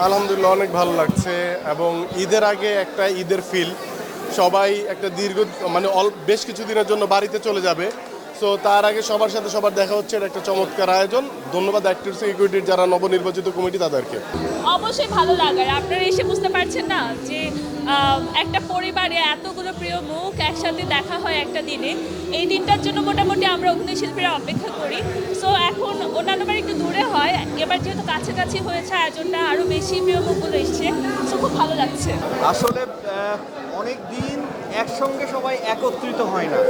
আলহামদুলিল্লাহ অনেক ভালো লাগছে এবং ঈদের আগে একটা ঈদের ফিল সবাই একটা দীর্ঘ মানে বেশ কিছু দিনের জন্য বাড়িতে চলে যাবে। সো তার আগে সবার সাথে সবার দেখা হচ্ছে, এটা একটা চমৎকার আয়োজন। ধন্যবাদ অ্যাক্টরস ইকুইটির যারা নবনির্বাচিত কমিটি তাদেরকে। অবশ্যই ভালো লাগার, আপনারা এসে বুঝতে পারছেন না যে একটা পরিবারে এতগুলো প্রিয় মুখ একসাথে দেখা হয় একটা দিনে। এই দিনটার জন্য মোটামুটি আমরা অভিনয় শিল্পীরা অপেক্ষা করি। সো এখন অন্যান্যবার একটু দূরে হয়, এবার যেহেতু কাছাকাছি হয়েছে আয়োজনটা আরও বেশি প্রিয় মুখগুলো এসছে। সো খুব ভালো লাগছে। আসলে অনেক দিন একসঙ্গে সবাই একত্রিত হয় না।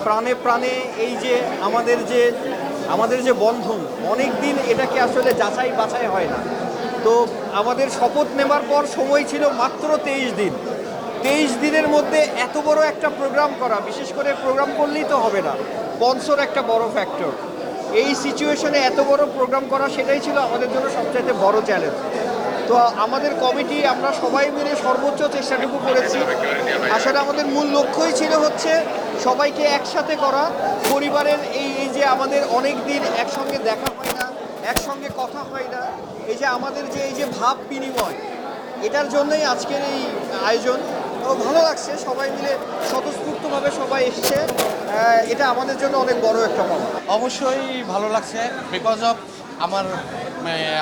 প্রাণে প্রাণে এই যে আমাদের যে বন্ধন, অনেক দিন এটাকে আসলে যাচাই বাছাই হয় না। তো আমাদের শপথ নেবার পর সময় ছিল মাত্র 23 দিন। 23 দিনের মধ্যে এত বড় একটা প্রোগ্রাম করা, বিশেষ করে প্রোগ্রাম করলেই তো হবে না, স্পন্সর একটা বড় ফ্যাক্টর। এই সিচুয়েশনে এত বড় প্রোগ্রাম করা, সেটাই ছিল আমাদের জন্য সবচাইতে বড় চ্যালেঞ্জ। তো আমাদের কমিটি আমরা সবাই মিলে সর্বোচ্চ চেষ্টাটুকু করেছি। আসলে আমাদের মূল লক্ষ্যই ছিল হচ্ছে সবাইকে একসাথে করা, পরিবারের এই যে আমাদের অনেক দিন একসঙ্গে দেখা হয় না, একসঙ্গে কথা হয় না, আমাদের এই যে ভাব বিনিময়, এটার জন্যই আজকের এই আয়োজন। তো ভালো লাগছে, সবাই মিলে স্বতঃস্ফূর্তভাবে সবাই এসছে, এটা আমাদের জন্য অনেক বড় একটা পাওয়া। অবশ্যই ভালো লাগছে, বিকজ অফ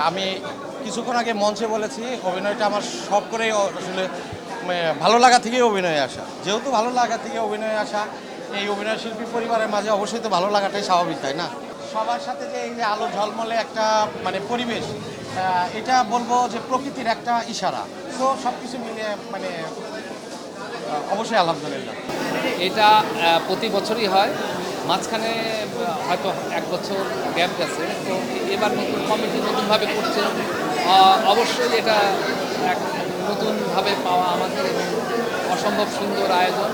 আমি কিছুক্ষণ আগে মঞ্চে বলেছি অভিনয়টা আমার শখ করেই আসলে ভালো লাগা থেকেই অভিনয়ে আসা। যেহেতু ভালো লাগা থেকে অভিনয়ে আসা, এই অভিনয় শিল্পী পরিবারের মাঝে অবশ্যই তো ভালো লাগাটাই স্বাভাবিক, তাই না? সবার সাথে যে এই যে আলো ঝলমলে একটা পরিবেশ, এটা বলবো যে প্রকৃতির একটা ইশারা। তো সব কিছু মিলিয়ে অবশ্যই আলহামদুলিল্লাহ। এটা প্রতি বছরই হয়, মাঝখানে হয়তো 1 বছর গ্যাপ গেছে। তো এবার নতুন কমিটি নতুনভাবে করছে, অবশ্যই এটা এক নতুনভাবে পাওয়া আমাদের এবং অসম্ভব সুন্দর আয়োজন।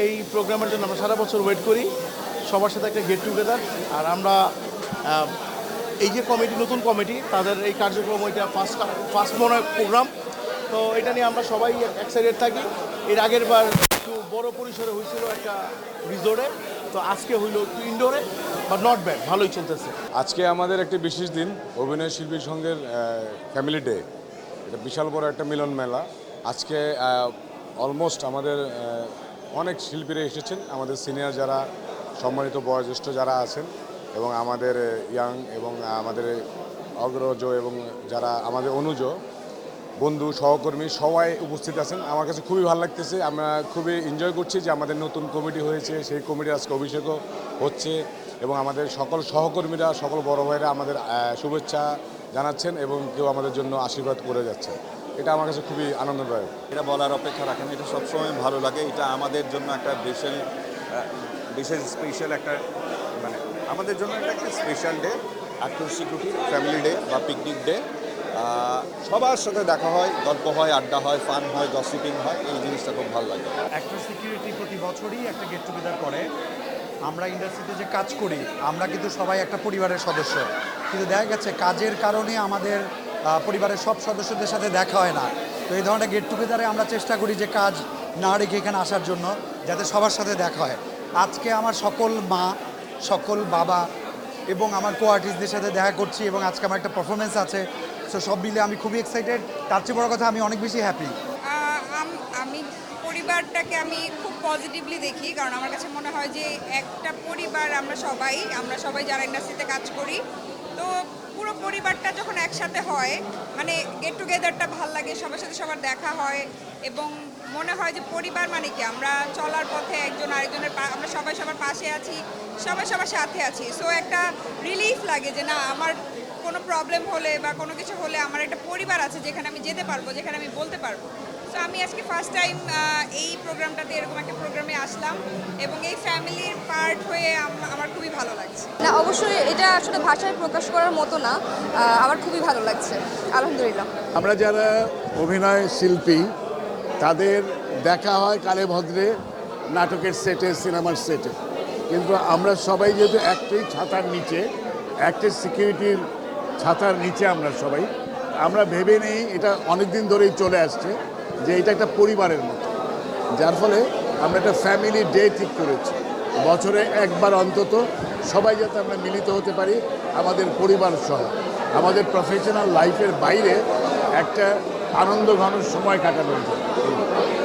এই প্রোগ্রামের জন্য আমরা সারা বছর ওয়েট করি, সবার সাথে একটা গেট টুগেদার। আর আমরা এই যে কমিটি, নতুন কমিটি, তাদের এই কার্যক্রম, এটা ফার্স্ট মনে হয় প্রোগ্রাম। তো এটা নিয়ে আমরা সবাই এক্সাইটেড থাকি। এর আগের বার একটু বড় পরিসরে হয়েছিল একটা রিসোর্টে, তো আজকে হইলো একটু ইনডোরে, বাট নট ব্যাড, ভালোই চলতেছে। আজকে আমাদের একটি বিশেষ দিন, অভিনয় শিল্পী সংঘের ফ্যামিলি ডে। এটা বিশাল বড় একটা মিলন মেলা। আজকে অলমোস্ট আমাদের অনেক শিল্পীরা এসেছেন, আমাদের সিনিয়র যারা, সম্মানিত বয়োজ্যেষ্ঠ যারা আছেন, এবং আমাদের ইয়াং এবং আমাদের অগ্রজ এবং যারা আমাদের অনুজ বন্ধু সহকর্মী সবাই উপস্থিত আছেন। আমার কাছে খুবই ভালো লাগতেছে, আমরা খুবই এনজয় করছি যে আমাদের নতুন কমিটি হয়েছে, সেই কমিটি আজকে অভিষেকও হচ্ছে এবং আমাদের সকল সহকর্মীরা, সকল বড় ভাইরা আমাদের শুভেচ্ছা জানাচ্ছেন এবং কেউ আমাদের জন্য আশীর্বাদ করে যাচ্ছে। এটা আমার কাছে খুবই আনন্দদায়ক। এটা বলার অপেক্ষা রাখেন, এটা সবসময় ভালো লাগে। এটা আমাদের জন্য একটা বিশেষ স্পেশাল একটা আমাদের জন্য একটা special day, actor security family day বা পিকনিক ডে। সবার সাথে দেখা হয়, গল্প হয়, আড্ডা হয়, ফান হয়, গসিপিং হয়, এই জিনিসটা খুব ভালো লাগে। অ্যাক্টর সিকিউরিটি প্রতি বছরই একটা গেট টুগেদার করে। আমরা ইন্ডাস্ট্রিতে যে কাজ করি, আমরা কিন্তু সবাই একটা পরিবারের সদস্য, কিন্তু দেখা গেছে কাজের কারণে আমাদের পরিবারের সব সদস্যদের সাথে দেখা হয় না। তো এই ধরনের গেট টুগেদারে আমরা চেষ্টা করি যে কাজ না রেখে এখানে আসার জন্য, যাতে সবার সাথে দেখা হয়। আজকে আমার সকল মা, সকল বাবা এবং আমার কো আর্টিস্টদের সাথে দেখা করছি, এবং আজকে আমার একটা পারফরমেন্স আছে। সো সব মিলে আমি খুবই এক্সাইটেড। তার চেয়ে বড় কথা, আমি অনেক বেশি হ্যাপি। আমি পরিবারটাকে আমি খুব পজিটিভলি দেখি, কারণ আমার কাছে মনে হয় যে একটা পরিবার আমরা সবাই যারা ইন্ডাস্ট্রিতে কাজ করি, তো পুরো পরিবারটা যখন একসাথে হয়, গেট টুগেদারটা ভাল লাগে, সবার সাথে সবার দেখা হয় এবং মনে হয় যে পরিবার মানে কি, আমরা চলার পথে একজন আরেকজনের আমরা সবাই সবার পাশে আছি, সবাই সবার সাথে আছি। সো একটা রিলিফ লাগে যে না, আমার কোনো প্রবলেম হলে বা কোনো কিছু হলে আমার একটা পরিবার আছে যেখানে আমি যেতে পারবো, যেখানে আমি বলতে পারবো। সো আমি আজকে ফার্স্ট টাইম এই প্রোগ্রামটাতে, এরকম একটা প্রোগ্রামে আসলাম এবং এই ফ্যামিলির পার্ট হয়ে আমার খুবই ভালো লাগছে। না, অবশ্যই এটা আসলে ভাষায় প্রকাশ করার মতো না, আমার খুবই ভালো লাগছে, আলহামদুলিল্লাহ। আমরা যারা অভিনয় শিল্পী, তাদের দেখা হয় কালে ভদ্রে, নাটকের সেটে, সিনেমার সেটে, কিন্তু আমরা সবাই যেহেতু একটাই ছাতার নিচে, একটাই সিকিউরিটির ছাতার নিচে আমরা ভেবে নেই, এটা অনেক দিন ধরেই চলে আসছে যে এটা একটা পরিবারের মতো, যার ফলে আমরা একটা ফ্যামিলি ডে ঠিক করেছি। বছরে একবার অন্তত সবাই যাতে আমরা মিলিত হতে পারি আমাদের পরিবার সহ। আমাদের প্রফেশনাল লাইফের বাইরে একটা আনন্দ ঘন সময় কাটানোর জন্য।